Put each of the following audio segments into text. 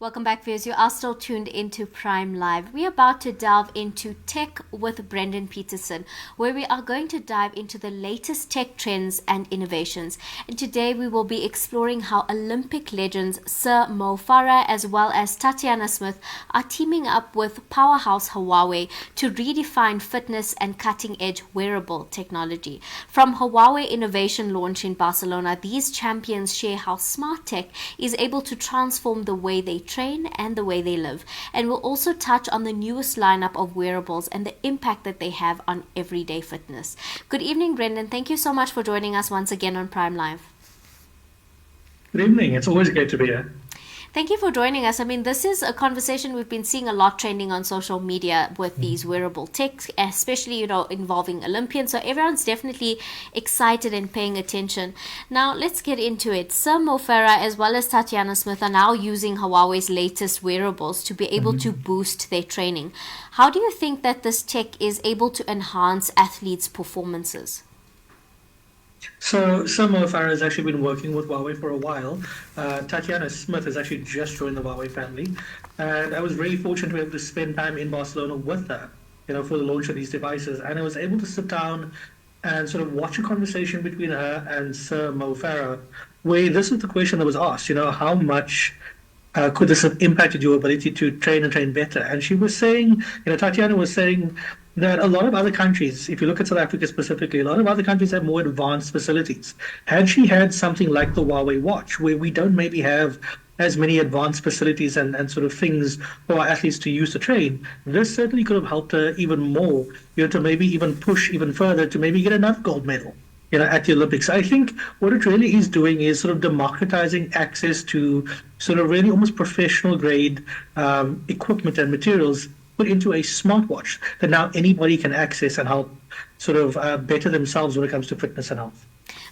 Welcome back, viewers. You are still tuned into Prime Live. We're about to delve into tech with Brendon Peterson, where we are going to dive into the latest tech trends and innovations. And today we will be exploring how Olympic legends Sir Mo Farah as well as Tatjana Smith are teaming up with powerhouse HUAWEI to redefine fitness and cutting-edge wearable technology. From HUAWEI Innovation Launch in Barcelona, these champions share how smart tech is able to transform the way they train and the way they live. And we'll also touch on the newest lineup of wearables and the impact that they have on everyday fitness. Good evening, Brendon. Thank you so much for joining us once again on Prime Live. Good evening. It's always great to be here. Thank you for joining us. I mean, this is a conversation we've been seeing a lot trending on social media with these wearable tech, especially, involving Olympians. So everyone's definitely excited and paying attention. Now, let's get into it. Sir Mo Farah as well as Tatjana Smith are now using HUAWEI's latest wearables to be able to boost their training. How do you think that this tech is able to enhance athletes' performances? So, Sir Mo Farah has actually been working with HUAWEI for a while. Tatjana Smith has actually just joined the HUAWEI family. And I was really fortunate to be able to spend time in Barcelona with her, for the launch of these devices. And I was able to sit down and sort of watch a conversation between her and Sir Mo Farah, where this is the question that was asked, how much could this have impacted your ability to train and train better? And she was saying, Tatjana was saying that a lot of other countries, if you look at South Africa specifically, a lot of other countries have more advanced facilities. Had she had something like the HUAWEI watch, where we don't maybe have as many advanced facilities and sort of things for our athletes to use to train, this certainly could have helped her even more, to maybe even push even further to maybe get another gold medal, at the Olympics. I think what it really is doing is sort of democratizing access to sort of really almost professional grade equipment and materials put into a smartwatch that now anybody can access and help sort of better themselves when it comes to fitness and health.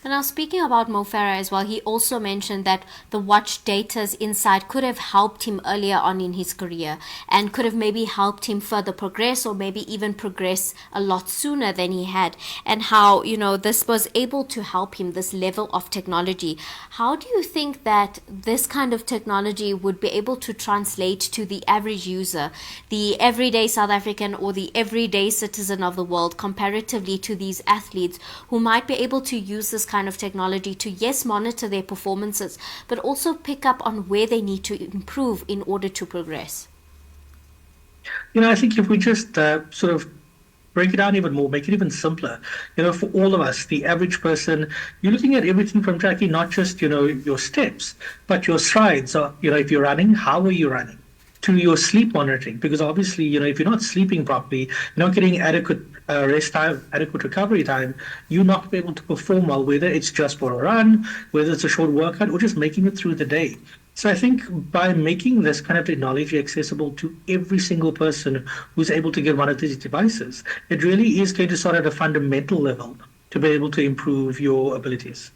But now, speaking about Mo Farah as well, he also mentioned that the watch data's insight could have helped him earlier on in his career and could have maybe helped him further progress or maybe even progress a lot sooner than he had. And how, this was able to help him, this level of technology. How do you think that this kind of technology would be able to translate to the average user, the everyday South African or the everyday citizen of the world, comparatively to these athletes who might be able to use this kind of technology to, yes, monitor their performances, but also pick up on where they need to improve in order to progress? I think if we just sort of break it down even more, make it even simpler, for all of us, the average person, you're looking at everything from tracking not just, your steps, but your strides. Or, if you're running, how are you running? To your sleep monitoring, because obviously, if you're not sleeping properly, you're not getting adequate rest time, adequate recovery time, you're not be able to perform well, whether it's just for a run, whether it's a short workout, or just making it through the day. So I think by making this kind of technology accessible to every single person who's able to get one of these devices, it really is going to start at a fundamental level to be able to improve your abilities.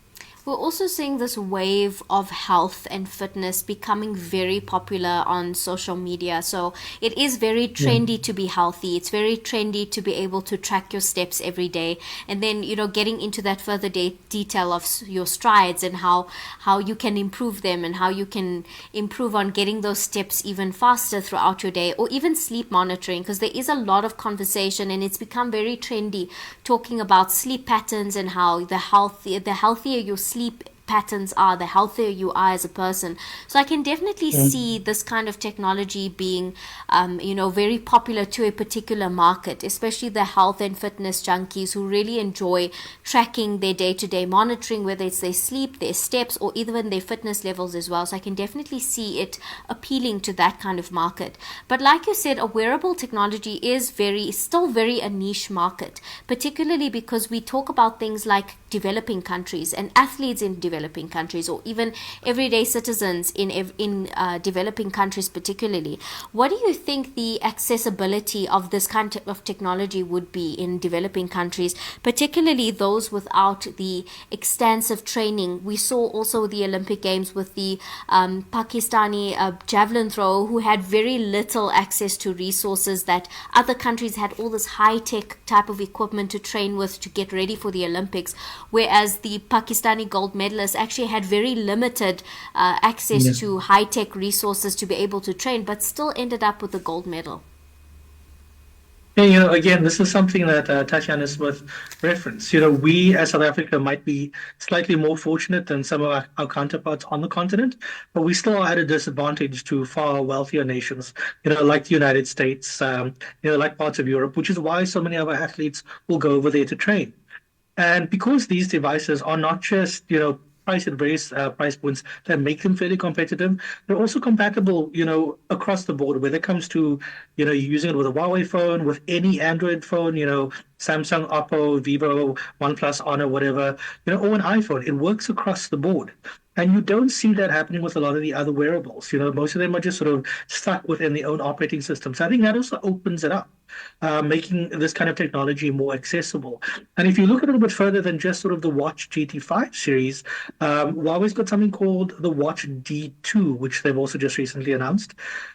We're also seeing this wave of health and fitness becoming very popular on social media. So it is very trendy to be healthy. It's very trendy to be able to track your steps every day. And then, getting into that further detail of your strides and how you can improve them and how you can improve on getting those steps even faster throughout your day, or even sleep monitoring, because there is a lot of conversation and it's become very trendy talking about sleep patterns and how the healthier your sleep patterns are, the healthier you are as a person. So I can definitely see this kind of technology being, very popular to a particular market, especially the health and fitness junkies who really enjoy tracking their day-to-day monitoring, whether it's their sleep, their steps, or even their fitness levels as well. So I can definitely see it appealing to that kind of market. But like you said, a wearable technology is still very a niche market, particularly because we talk about things like developing countries and athletes in developing countries, or even everyday citizens in developing countries particularly. What do you think the accessibility of this kind of technology would be in developing countries, particularly those without the extensive training? We saw also the Olympic Games with the Pakistani javelin thrower who had very little access to resources that other countries had all this high-tech type of equipment to train with to get ready for the Olympics, whereas the Pakistani gold medalist fitness actually had very limited access Yeah. to high tech resources to be able to train, but still ended up with a gold medal. Yeah, again, this is something that Tatjana Smith referenced. We as South Africa might be slightly more fortunate than some of our counterparts on the continent, but we still are at a disadvantage to far wealthier nations, like the United States, like parts of Europe, which is why so many of our athletes will go over there to train. And because these devices are not just, priced at various price points that make them fairly competitive, they're also compatible, across the board, whether it comes to, using it with a Huawei phone, with any Android phone, Samsung, Oppo, Vivo, OnePlus, Honor, whatever, or an iPhone. It works across the board. And you don't see that happening with a lot of the other wearables. Most of them are just sort of stuck within their own operating system. So I think that also opens it up, making this kind of technology more accessible. And if you look a little bit further than just sort of the Watch GT5 series, Huawei's got something called the Watch D2, which they've also just recently announced.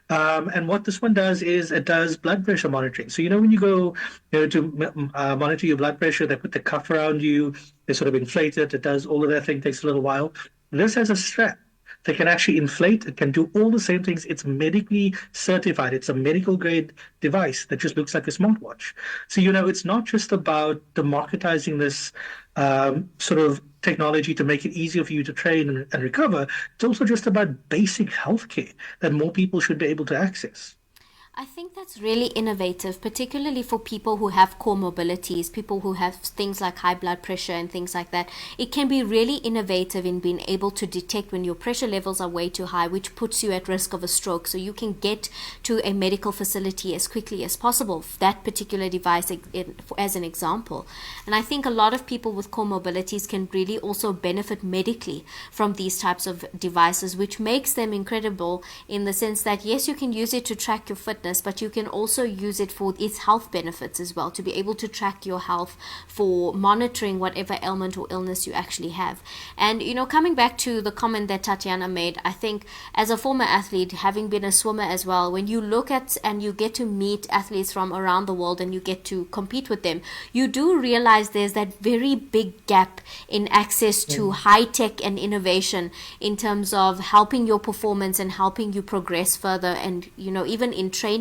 And what this one does is it does blood pressure monitoring. So when you go, to monitor your blood pressure, they put the cuff around you, they sort of inflate it. It does all of that thing, takes a little while. This has a strap that can actually inflate. It can do all the same things. It's medically certified. It's a medical grade device that just looks like a smartwatch. So, it's not just about democratizing this sort of technology to make it easier for you to train and recover. It's also just about basic healthcare that more people should be able to access. I think that's really innovative, particularly for people who have comorbidities, people who have things like high blood pressure and things like that. It can be really innovative in being able to detect when your pressure levels are way too high, which puts you at risk of a stroke. So you can get to a medical facility as quickly as possible. That particular device, as an example. And I think a lot of people with comorbidities can really also benefit medically from these types of devices, which makes them incredible in the sense that, yes, you can use it to track your fitness, but you can also use it for its health benefits as well, to be able to track your health for monitoring whatever ailment or illness you actually have. And, coming back to the comment that Tatjana made, I think as a former athlete, having been a swimmer as well, when you look at and you get to meet athletes from around the world and you get to compete with them, you do realize there's that very big gap in access to high tech and innovation in terms of helping your performance and helping you progress further, and even in training.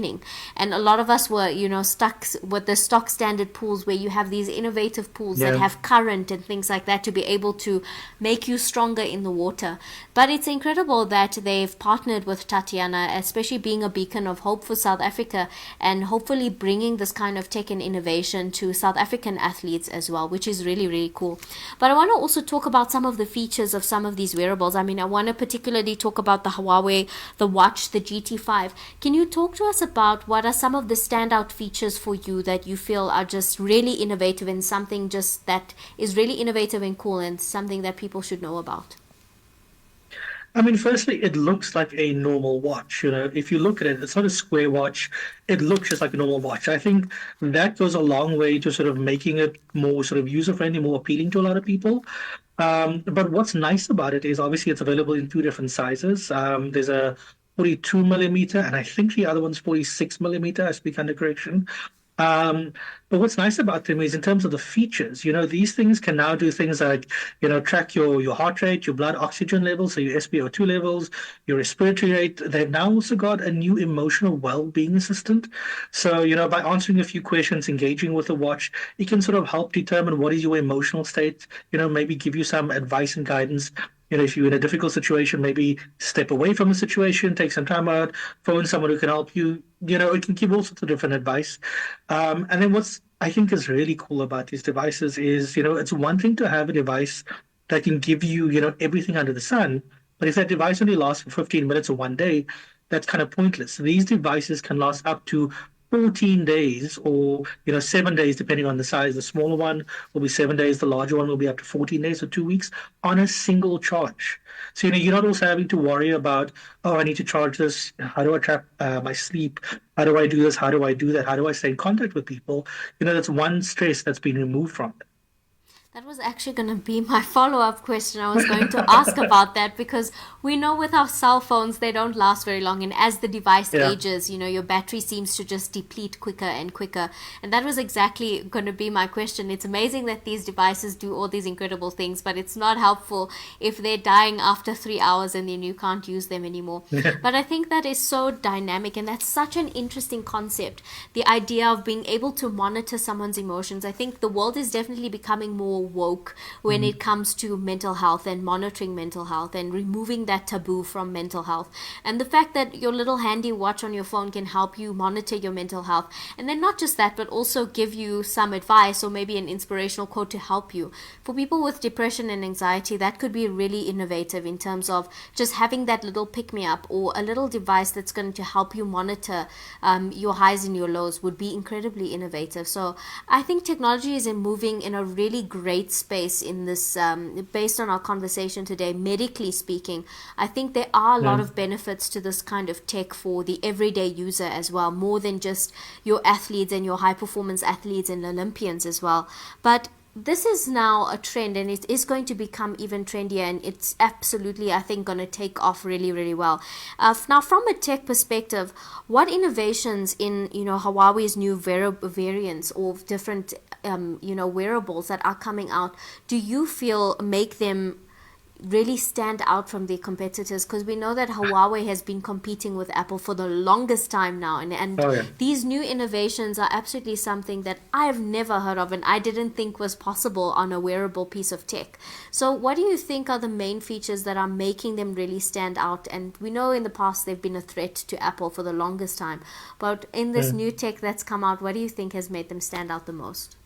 And a lot of us were stuck with the stock standard pools, where you have these innovative pools that Yeah. have current and things like that to be able to make you stronger in the water. But it's incredible that they've partnered with Tatjana, especially being a beacon of hope for South Africa, and hopefully bringing this kind of tech and innovation to South African athletes as well, which is really, really cool. But I want to also talk about some of the features of some of these wearables. I mean, I want to particularly talk about the Huawei, the watch, the GT5. Can you talk to us about what are some of the standout features for you that you feel are just really innovative, and something just that is really innovative and cool, and something that people should know about? I mean, firstly, it looks like a normal watch. If you look at it, it's not a square watch. It looks just like a normal watch. I think that goes a long way to sort of making it more sort of user-friendly, more appealing to a lot of people. But what's nice about it is obviously it's available in two different sizes. There's a 42 millimeter, and I think the other one's 46 millimeter. I speak under correction. Um, but what's nice about them is in terms of the features, these things can now do things like, track your heart rate, your blood oxygen levels, so your SpO2 levels, your respiratory rate. They've now also got a new emotional well-being assistant. So, by answering a few questions, engaging with the watch, it can sort of help determine what is your emotional state, maybe give you some advice and guidance. If you're in a difficult situation, maybe step away from the situation, take some time out, phone someone who can help you. It can give all sorts of different advice. And then what's I think is really cool about these devices is, it's one thing to have a device that can give you, everything under the sun. But if that device only lasts for 15 minutes or one day, that's kind of pointless. These devices can last up to 14 days or, 7 days, depending on the size. The smaller one will be 7 days. The larger one will be up to 14 days or 2 weeks on a single charge. So, you're not also having to worry about, oh, I need to charge this. How do I track my sleep? How do I do this? How do I do that? How do I stay in contact with people? That's one stress that's been removed from it. That was actually going to be my follow-up question. I was going to ask about that because we know with our cell phones they don't last very long, and as the device Yeah. ages, your battery seems to just deplete quicker and quicker. And that was exactly going to be my question. It's amazing that these devices do all these incredible things, but it's not helpful if they're dying after 3 hours and then you can't use them anymore. But I think that is so dynamic, and that's such an interesting concept. The idea of being able to monitor someone's emotions. I think the world is definitely becoming more woke when it comes to mental health and monitoring mental health and removing that taboo from mental health. And the fact that your little handy watch on your phone can help you monitor your mental health. And then not just that, but also give you some advice or maybe an inspirational quote to help you. For people with depression and anxiety, that could be really innovative in terms of just having that little pick me up or a little device that's going to help you monitor your highs and your lows would be incredibly innovative. So I think technology is moving in a really great space in this, based on our conversation today, medically speaking. I think there are a lot Yeah. of benefits to this kind of tech for the everyday user as well, more than just your athletes and your high performance athletes and Olympians as well. But this is now a trend, and it is going to become even trendier, and it's absolutely, I think, going to take off really, really well. Now, from a tech perspective, what innovations in Huawei's new variants or different wearables that are coming out do you feel make them really stand out from their competitors? Because we know that Huawei has been competing with Apple for the longest time now, and Oh yeah. these new innovations are absolutely something that I've never heard of and I didn't think was possible on a wearable piece of tech. So what do you think are the main features that are making them really stand out? And we know in the past they've been a threat to Apple for the longest time, but in this Yeah. new tech that's come out, what do you think has made them stand out the most?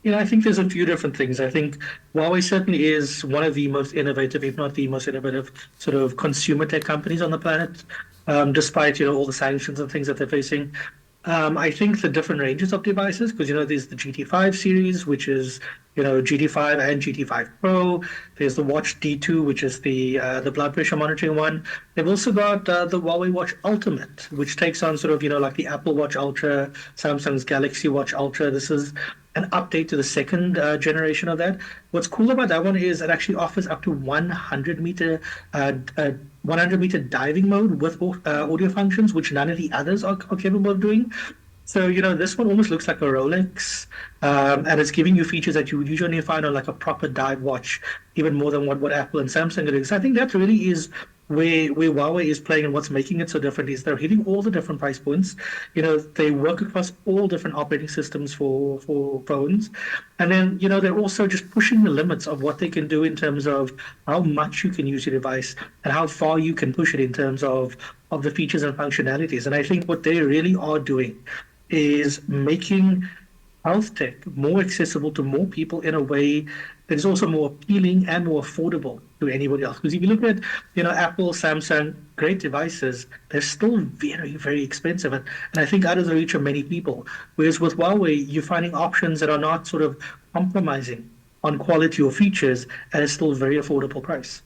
I think there's a few different things. I think Huawei certainly is one of the most innovative, if not the most innovative, sort of consumer tech companies on the planet, despite, all the sanctions and things that they're facing. I think the different ranges of devices, because, there's the GT5 series, which is, GT5 and GT5 Pro. There's the Watch D2, which is the blood pressure monitoring one. They've also got the Huawei Watch Ultimate, which takes on sort of, like the Apple Watch Ultra, Samsung's Galaxy Watch Ultra. This is an update to the second generation of that. What's cool about that one is it actually offers up to 100-meter diving mode with audio functions, which none of the others are capable of doing. So, this one almost looks like a Rolex, and it's giving you features that you would usually find on like a proper dive watch, even more than what Apple and Samsung are doing. So I think that really is where Huawei is playing and what's making it so different is they're hitting all the different price points. They work across all different operating systems for phones. And then, they're also just pushing the limits of what they can do in terms of how much you can use your device and how far you can push it in terms of the features and functionalities. And I think what they really are doing is making health tech more accessible to more people in a way that is also more appealing and more affordable to anybody else. Because if you look at, Apple, Samsung, great devices, they're still very, very expensive. And I think out of the reach of many people. Whereas with Huawei, you're finding options that are not sort of compromising on quality or features at a still very affordable price.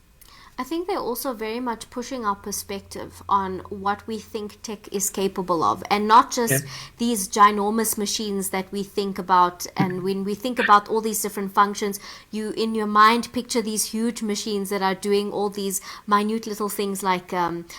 I think they're also very much pushing our perspective on what we think tech is capable of, and not Yeah. just these ginormous machines that we think about. And when we think about all these different functions, you in your mind picture these huge machines that are doing all these minute little things like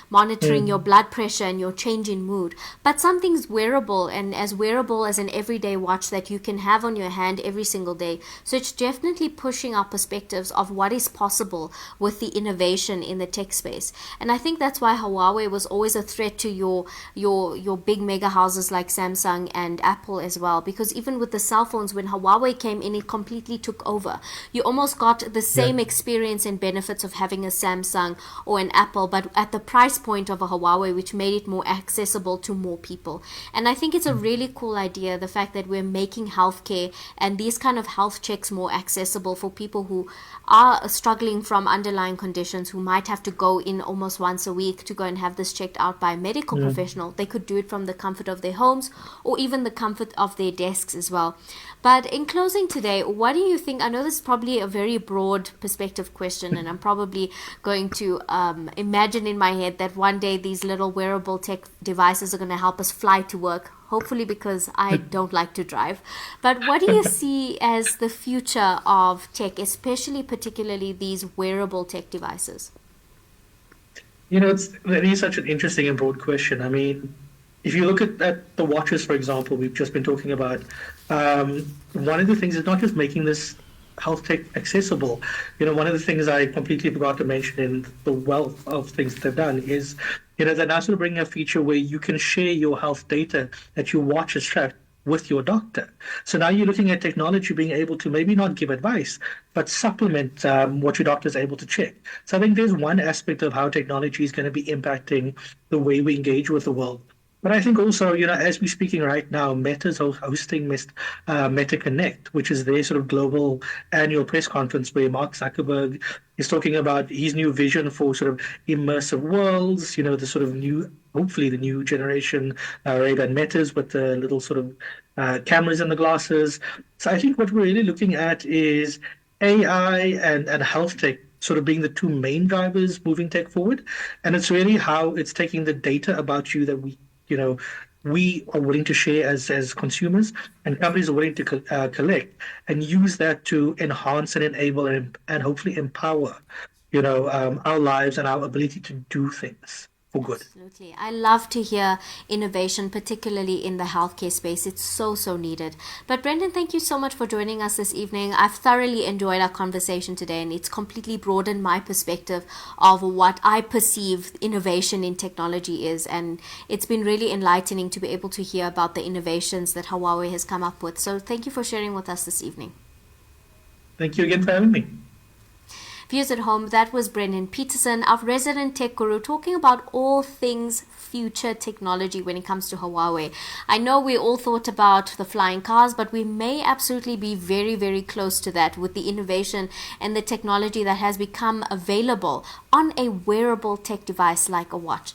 monitoring your Mm. blood pressure and your change in mood. But something's wearable, and as wearable as an everyday watch that you can have on your hand every single day. So it's definitely pushing our perspectives of what is possible with the innovation in the tech space. And I think that's why Huawei was always a threat to your big mega houses like Samsung and Apple as well, because even with the cell phones, when Huawei came in, it completely took over. You almost got the Yeah. same experience and benefits of having a Samsung or an Apple, but at the price point of a Huawei, which made it more accessible to more people. And I think it's a really cool idea, the fact that we're making healthcare and these kind of health checks more accessible for people who are struggling from underlying conditions, who might have to go in almost once a week to go and have this checked out by a medical Yeah. professional. They could do it from the comfort of their homes or even the comfort of their desks as well. But in closing today, what do you think? I know this is probably a very broad perspective question, and I'm probably going to imagine in my head that one day these little wearable tech devices are going to help us fly to work. hopefully because I don't like to drive. But what do you see as the future of tech, especially particularly these wearable tech devices? That is such an interesting and broad question. I mean, if you look at the watches, for example, we've just been talking about, one of the things is not just making this health tech accessible. One of the things I completely forgot to mention in the wealth of things that they've done is, they're now sort of bringing a feature where you can share your health data that your watch has tracked with your doctor. So now you're looking at technology being able to maybe not give advice, but supplement what your doctor is able to check. So I think there's one aspect of how technology is going to be impacting the way we engage with the world. But I think also, as we're speaking right now, Meta's hosting Meta Connect, which is their sort of global annual press conference where Mark Zuckerberg is talking about his new vision for sort of immersive worlds, the sort of new, hopefully the new generation Ray-Ban Metas with the little sort of cameras in the glasses. So I think what we're really looking at is AI and health tech sort of being the two main drivers moving tech forward. And it's really how it's taking the data about you that you know, we are willing to share as consumers, and companies are willing to collect and use that to enhance and enable and hopefully empower, our lives and our ability to do things for good. Absolutely. I love to hear innovation, particularly in the healthcare space. It's so, so needed. But Brendon, thank you so much for joining us this evening. I've thoroughly enjoyed our conversation today, and it's completely broadened my perspective of what I perceive innovation in technology is. And it's been really enlightening to be able to hear about the innovations that Huawei has come up with. So thank you for sharing with us this evening. Thank you again for having me. Viewers at home, that was Brendon Peterson, our resident tech guru, talking about all things future technology when it comes to Huawei. I know we all thought about the flying cars, but we may absolutely be very, very close to that with the innovation and the technology that has become available on a wearable tech device like a watch.